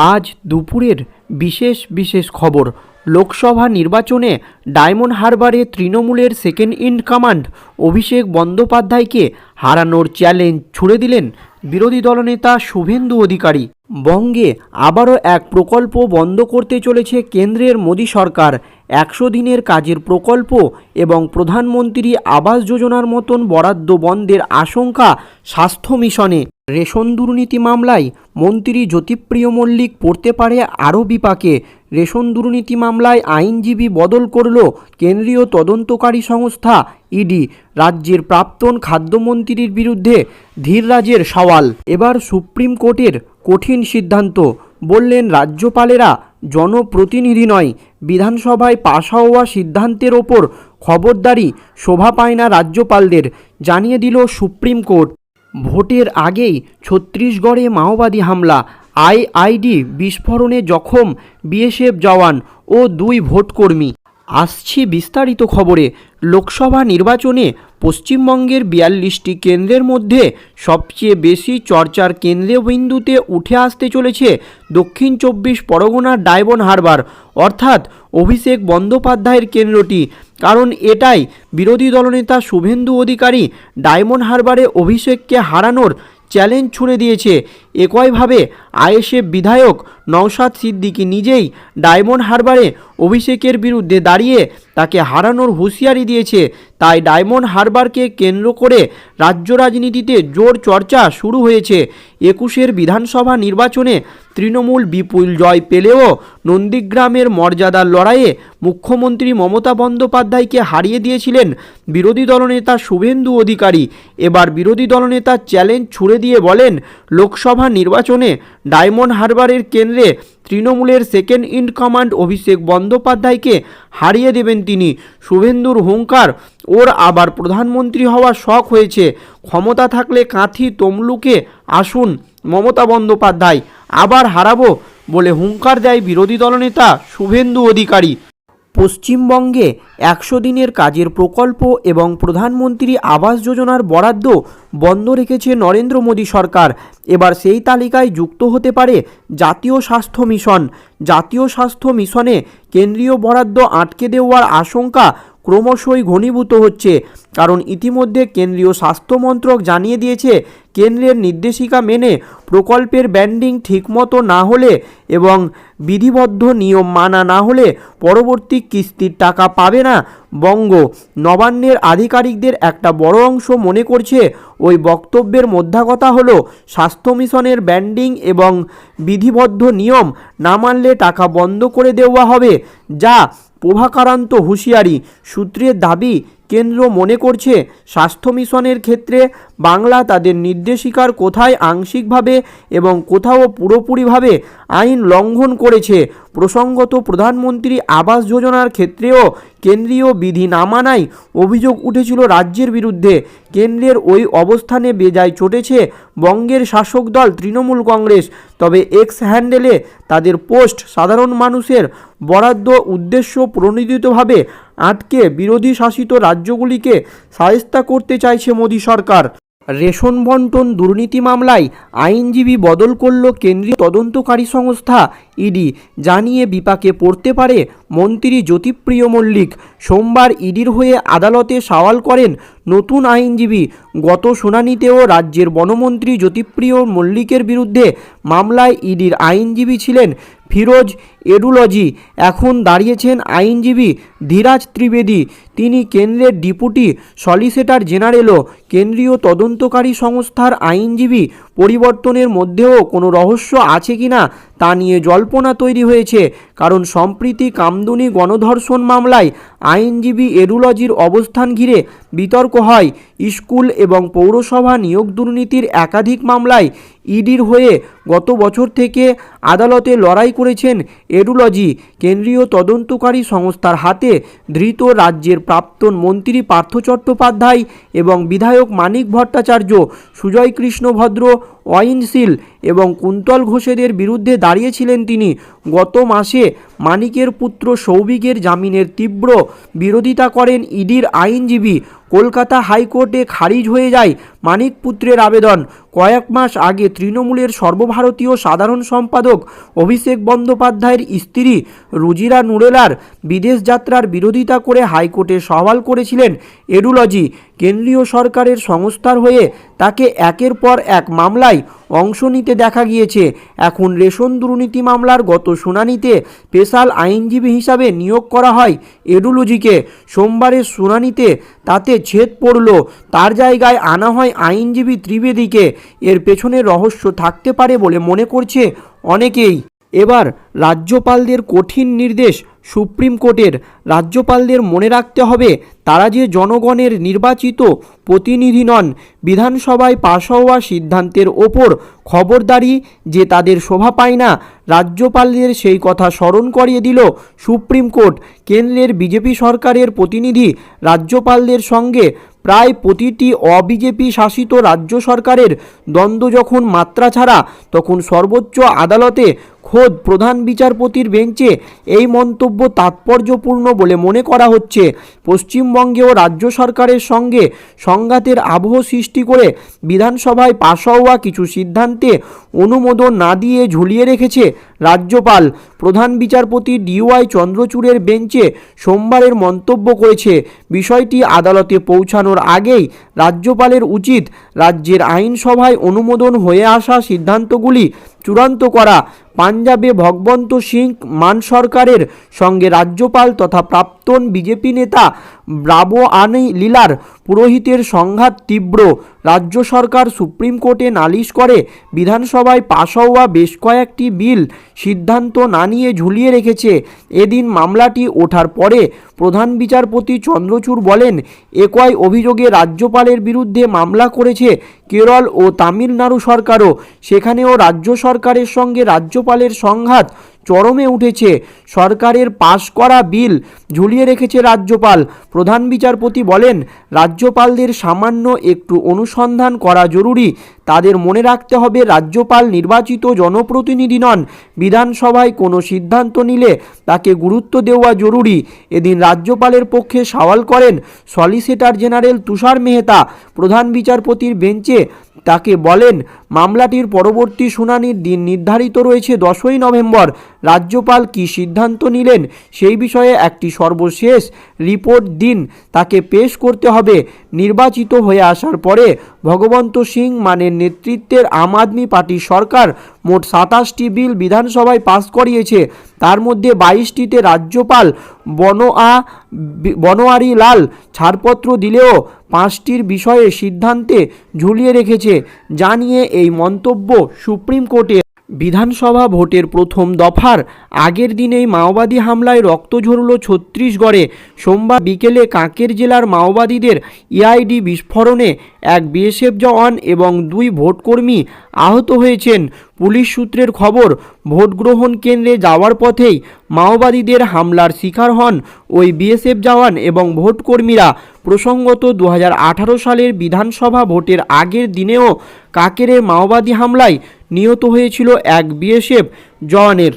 আজ দুপুরের বিশেষ খবর। লোকসভা নির্বাচনে ডায়মন্ড হারবারে তৃণমূলের সেকেন্ড ইন কমান্ড অভিষেক বন্দ্যোপাধ্যায়কে হারানোর চ্যালেঞ্জ ছুড়ে দিলেন বিরোধী দলনেতা শুভেন্দু অধিকারী। বঙ্গে আবারও এক প্রকল্প বন্ধ করতে চলেছে কেন্দ্রের মোদী সরকার। 100 দিনের কাজের প্রকল্প এবং প্রধানমন্ত্রী আবাস যোজনার মতন বরাদ্দ বন্ধের আশঙ্কা স্বাস্থ্য মিশনে। রেশন দুর্নীতি মামলায় মন্ত্রী জ্যোতিপ্রিয় মল্লিক পড়তে পারে আরও বিপাকে। রেশন দুর্নীতি মামলায় আইনজীবী বদল করল কেন্দ্রীয় তদন্তকারী সংস্থা ইডি। রাজ্যের প্রাক্তন খাদ্যমন্ত্রীর বিরুদ্ধে ধীররাজের সওয়াল। এবার সুপ্রিম কোর্টের কঠিন সিদ্ধান্ত, বললেন রাজ্যপালেরা জনপ্রতিনিধি নয়। বিধানসভায় পাশ হওয়া সিদ্ধান্তের ওপর খবরদারি শোভা পায় না রাজ্যপালদের, জানিয়ে দিল সুপ্রিম কোর্ট। ভোটের আগেই ছত্তিশগড়ে মাওবাদী হামলা, আইইডি বিস্ফোরণে জখম বিএসএফ জওয়ান ও 2 ভোটকর্মী। আসছি বিস্তারিত খবরে। লোকসভা নির্বাচনে পশ্চিমবঙ্গের 42টি কেন্দ্রের মধ্যে সবচেয়ে বেশি চর্চার কেন্দ্রবিন্দুতে উঠে আসতে চলেছে দক্ষিণ 24 পরগনার ডায়মন্ড হারবার, অর্থাৎ অভিষেক বন্দ্যোপাধ্যায়ের কেন্দ্রটি। কারণ এটাই বিরোধী দলনেতা শুভেন্দু অধিকারী ডায়মন্ড হারবারে অভিষেককে হারানোর চ্যালেঞ্জ ছুড়ে দিয়েছে। একইভাবে আইএসএফ বিধায়ক নওশাদ সিদ্দিকী নিজেই ডায়মন্ড হারবারে অভিষেকের বিরুদ্ধে দাঁড়িয়ে তাকে হারানোর হুঁশিয়ারি দিয়েছে। তাই ডায়মন্ড হারবারকে কেন্দ্র করে রাজ্য রাজনীতিতে জোর চর্চা শুরু হয়েছে। 21 বিধানসভা নির্বাচনে তৃণমূল বিপুল জয় পেলেও নন্দীগ্রামের মর্যাদার লড়াইয়ে মুখ্যমন্ত্রী মমতা বন্দ্যোপাধ্যায়কে হারিয়ে দিয়েছিলেন বিরোধী দলনেতা শুভেন্দু অধিকারী। এবার বিরোধী দলনেতা চ্যালেঞ্জ ছুড়ে দিয়ে বলেন, লোকসভা নির্বাচনে ডায়মন্ড হারবারের কেন্দ্রে তৃণমূলের সেকেন্ড ইন কমান্ড অভিষেক বন্দ্যোপাধ্যায়কে হারিয়ে দেবেন তিনি। শুভেন্দুর হুঙ্কার, ওর আবার প্রধানমন্ত্রী হওয়ার শখ হয়েছে, ক্ষমতা থাকলে কাঁথি তমলুকে আসুন মমতা বন্দ্যোপাধ্যায়, আবার হারাবো বলে হুঙ্কার দেয় বিরোধী দলনেতা শুভেন্দু অধিকারী। পশ্চিমবঙ্গে 100 দিনের কাজের প্রকল্প এবং প্রধানমন্ত্রী আবাস যোজনার বরাদ্দ বন্ধ রেখেছে নরেন্দ্র মোদী সরকার। এবার সেই তালিকায় যুক্ত হতে পারে জাতীয় স্বাস্থ্য মিশন। জাতীয় স্বাস্থ্য মিশনে কেন্দ্রীয় বরাদ্দ আটকে দেওয়ার আশঙ্কা ক্রমশই ঘনীভূত হচ্ছে। কারণ ইতিমধ্যে কেন্দ্রীয় স্বাস্থ্য মন্ত্রক জানিয়ে দিয়েছে, কেন্দ্রের নির্দেশিকা মেনে প্রকল্পের ব্যান্ডিং ঠিকমতো না হলে এবং বিধিবদ্ধ নিয়ম মানা না হলে পরবর্তী কিস্তির টাকা পাবে না বঙ্গ। নবান্নের আধিকারিকদের একটা বড় অংশ মনে করছে, ওই বক্তব্যের মোদ্দা কথা হলো স্বাস্থ্য মিশনের ব্যান্ডিং এবং বিধিবদ্ধ নিয়ম না মানলে টাকা বন্ধ করে দেওয়া হবে, যা প্রভাকারান্ত হুঁশিয়ারি। সূত্রের দাবি, কেন্দ্র মনে করছে স্বাস্থ্য মিশনের ক্ষেত্রে বাংলা তাদের নির্দেশিকার কোথায় আংশিকভাবে এবং কোথাও পুরোপুরিভাবে আইন লঙ্ঘন করেছে। প্রসঙ্গত, প্রধানমন্ত্রী আবাস যোজনার ক্ষেত্রেও কেন্দ্রীয় বিধি না মানায় অভিযোগ উঠেছিল রাজ্যের বিরুদ্ধে। কেন্দ্রের ওই অবস্থানে বেজায় চটেছে বঙ্গের শাসক দল তৃণমূল কংগ্রেস। তবে এক্স হ্যান্ডেলে তাদের পোস্ট সাধারণ মানুষের বরাদ্দ উদ্দেশ্য প্রণোদিতভাবে আটকে বিরোধী শাসিত রাজ্যগুলিকে শায়েস্তা করতে চাইছে মোদী সরকার। রেশন বন্টন দুর্নীতি মামলায় আইনজীবী বদল করল কেন্দ্রীয় তদন্তকারী সংস্থা ইডি, জানিয়ে বিপাকে পড়তে পারে মন্ত্রী জ্যোতিপ্রিয় মল্লিক। সোমবার ইডির হয়ে আদালতে সওয়াল করেন নতুন আইনজীবী। গত শুনানিতেও রাজ্যের বনমন্ত্রী জ্যোতিপ্রিয় মল্লিকের বিরুদ্ধে মামলায় ইডির আইনজীবী ছিলেন ফিরোজ এডুলজি। এখন দাঁড়িয়েছেন আইনজীবী ধীরাজ ত্রিবেদী। তিনি কেন্দ্রের ডেপুটি সলিসিটর জেনারেলও। কেন্দ্রীয় তদন্তকারী সংস্থার আইনজীবী পরিবর্তনের মধ্যেও কোনো রহস্য আছে কিনা তা নিয়ে জল্পনা তৈরি হয়েছে। কারণ সম্প্রতি কামদুনি গণধর্ষণ মামলায় আইনজীবী এডুলজির অবস্থান ঘিরে বিতর্ক হয়। স্কুল এবং পৌরসভা নিয়োগ দুর্নীতির একাধিক মামলায় ইডির হয়ে গত বছর থেকে আদালতে লড়াই করেছেন এডুলজি। কেন্দ্রীয় তদন্তকারী সংস্থার হাতে ধৃত রাজ্যের প্রাক্তন মন্ত্রী পার্থ চট্টোপাধ্যায় এবং বিধায়ক মানিক ভট্টাচার্য, সুজয় কৃষ্ণ ভদ্র, অয়নশীল এবং কুন্তল ঘোষেদের বিরুদ্ধে দাঁড়িয়েছিলেন তিনি। গত মাসে মানিকের পুত্র সৌভিকের জামিনের তীব্র বিরোধিতা করেন ইডির আইনজীবী। কলকাতা হাইকোর্টে খারিজ হয়ে যায় মানিক পুত্রের আবেদন। কয়েক মাস আগে তৃণমূলের সর্বভারতীয় সাধারণ সম্পাদক অভিষেক বন্দ্যোপাধ্যায়ের স্ত্রী রুজিরা নুরেলার বিদেশ যাত্রার বিরোধিতা করে হাইকোর্টে সওয়াল করেছিলেন এডুলজি। কেন্দ্রীয় সরকারের সংস্থার হয়ে তাকে একের পর এক মামলায় অংশ নিতে দেখা গিয়েছে। এখন রেশন দুর্নীতি মামলার গত শুনানিতে স্পেশাল আইনজীবী হিসাবে নিয়োগ করা হয় এডুলজিকে। সোমবারের শুনানিতে তাতে ছেদ পড়ল, তার জায়গায় আনা হয় আইনজীবী ত্রিবেদীকে। এর পেছনে রহস্য থাকতে পারে বলে মনে করছে অনেকেই। এবার রাজ্যপালদের কঠিন নির্দেশ সুপ্রিম কোর্টের। রাজ্যপালদের মনে রাখতে হবে তারা যে জনগণের নির্বাচিত প্রতিনিধি নন। বিধানসভায় পাশ হওয়া সিদ্ধান্তের ওপর খবরদারি যে তাদের শোভা পায় না, রাজ্যপালদের সেই কথা স্মরণ করিয়ে দিল সুপ্রিম কোর্ট। কেন্দ্রের বিজেপি সরকারের প্রতিনিধি রাজ্যপালদের সঙ্গে প্রায় প্রতিটি অবিজেপি শাসিত রাজ্য সরকারের দ্বন্দ্ব যখন মাত্রা ছাড়া, তখন সর্বোচ্চ আদালতে খোদ প্রধান বিচারপতির বেঞ্চে এই মন্তব্য তাৎপর্যপূর্ণ বলে মনে করা হচ্ছে। পশ্চিমবঙ্গেও রাজ্য সরকারের সঙ্গে সংঘাতের আবহ সৃষ্টি করে বিধানসভায় পাশ হওয়া কিছু সিদ্ধান্তে অনুমোদন না দিয়ে ঝুলিয়ে রেখেছে রাজ্যপাল। প্রধান বিচারপতি ডিওয়াই চন্দ্রচূড়ের বেঞ্চে সোমবারের মন্তব্য করেছে, বিষয়টি আদালতে পৌঁছানোর আগেই রাজ্যপালের উচিত রাজ্যের আইনসভায় অনুমোদন হয়ে আসা সিদ্ধান্তগুলি চূড়ান্ত করা। পাঞ্জাবে ভগবন্ত সিং মান সরকারের সঙ্গে রাজ্যপাল তথা প্রাক্তন বিজেপি নেতা ব্রাভো আনি লীলার পুরোহিতের সংঘাত তীব্র। রাজ্য সরকার সুপ্রিম কোর্টে নালিশ করে বিধানসভায় পাশ হওয়া বেশ কয়েকটি বিল সিদ্ধান্ত না নিয়ে ঝুলিয়ে রেখেছে। এদিন মামলাটি ওঠার পরে প্রধান বিচারপতি চন্দ্রচূড় বলেন, একই অভিযোগে রাজ্যপালের বিরুদ্ধে মামলা করেছে কেরল ও তামিলনাড়ু সরকারও। সেখানেও রাজ্য সরকারের সঙ্গে রাজ্যপালের সংঘাত চরমে উঠেছে। সরকারের পাশ করা বিল ঝুলিয়ে রেখেছে রাজ্যপাল। প্রধান বিচারপতি বলেন, রাজ্যপালদের সামান্য একটু অনুসন্ধান করা জরুরি। তাদের মনে রাখতে হবে রাজ্যপাল নির্বাচিত জনপ্রতিনিধি নন। বিধানসভায় কোনো সিদ্ধান্ত নিলে তাকে গুরুত্ব দেওয়া জরুরি। এদিন রাজ্যপালের পক্ষে সওয়াল করেন সলিসিটর জেনারেল তুষার মেহতা। প্রধান বিচারপতির বেঞ্চে তাকে বলেন, মামলাটির পরবর্তী শুনানির দিন নির্ধারিত রয়েছে 10ই নভেম্বর। রাজ্যপাল কী সিদ্ধান্ত নিলেন সেই বিষয়ে একটি সর্বশেষ রিপোর্ট দিন তাকে পেশ করতে হবে। নির্বাচিত হয়ে আসার পরে ভগবন্ত সিং মানের নেতৃত্বের আম আদমি পার্টি সরকার মোট 27টি বিল বিধানসভায় পাস করিয়েছে। তার মধ্যে 22টিতে রাজ্যপাল বনোয়ারি লাল ছাড়পত্র দিলেও 5টির বিষয়ে সিদ্ধান্তে ঝুলিয়ে রেখেছে। জানিয়ে এই মন্তব্য সুপ্রিম কোর্টের। বিধানসভা ভোটের প্রথম দফার আগের দিনেই মাওবাদী হামলায় রক্ত ঝরল ছত্তিশগড়ে। সোমবার বিকেলে কাঁকের জেলার মাওবাদীদের ইআইডি বিস্ফোরণে এক বিএসএফ জওয়ান এবং 2 ভোটকর্মী আহত হয়েছেন। পুলিশ সূত্রের খবর, ভোট গ্রহণ কেন্দ্রে যাওয়ার পথেই মাওবাদীদের হামলার শিকার হন ওই বিএসএফ জওয়ান এবং ভোটকর্মীরা। প্রসঙ্গত 2018 সালের বিধানসভা ভোটের আগের দিনেও কাঁকেরের মাওবাদী হামলায় নিহত হয়েছিল এক বিএসএফ জওয়ানের।